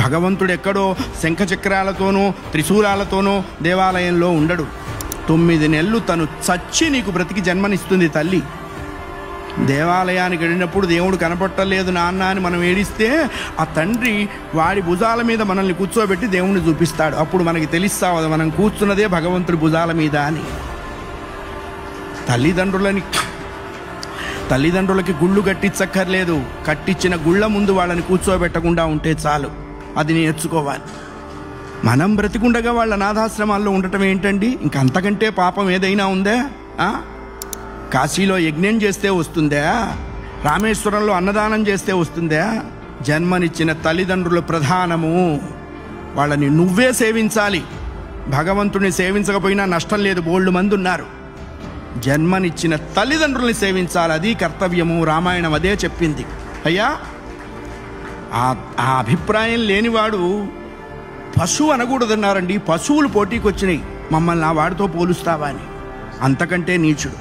భగవంతుడు ఎక్కడో శంఖచక్రాలతోనో త్రిశూలాలతోనో దేవాలయంలో ఉండడు. 9 నెలలు తను చచ్చి నీకు బ్రతికి జన్మనిస్తుంది తల్లి. దేవాలయానికి వెళ్ళినప్పుడు దేవుడు కనపట్టలేదు నాన్న అని మనం ఏడిస్తే ఆ తండ్రి వాడి భుజాల మీద మనల్ని కూర్చోబెట్టి దేవుణ్ణి చూపిస్తాడు. అప్పుడు మనకి తెలుస్తావు మనం కూర్చున్నదే భగవంతుడి భుజాల మీద అని. తల్లిదండ్రులకి గుళ్ళు కట్టించక్కర్లేదు. కట్టించిన గుళ్ళ ముందు వాళ్ళని కూర్చోబెట్టకుండా ఉంటే చాలు. అది నేర్చుకోవాలి. మనం బ్రతికుండగా వాళ్ళ అనాథాశ్రమాల్లో ఉండటం ఏంటండి? ఇంకంతకంటే పాపం ఏదైనా ఉందా? కాశీలో యజ్ఞం చేస్తే వస్తుందా? రామేశ్వరంలో అన్నదానం చేస్తే వస్తుందా? జన్మనిచ్చిన తల్లిదండ్రులు ప్రధానము. వాళ్ళని నువ్వే సేవించాలి. భగవంతుని సేవించకపోయినా నష్టం లేదు, బోల్డు మంది ఉన్నారు. జన్మనిచ్చిన తల్లిదండ్రుల్ని సేవించాలి, అది కర్తవ్యము. రామాయణం అదే చెప్పింది. అయ్యా, ఆ అభిప్రాయం లేనివాడు పశువు అనకూడదన్నారండి. పశువులు పోటీకి వచ్చినాయి, మమ్మల్ని ఆ వాడితో పోలుస్తావా అని. అంతకంటే నీచుడు.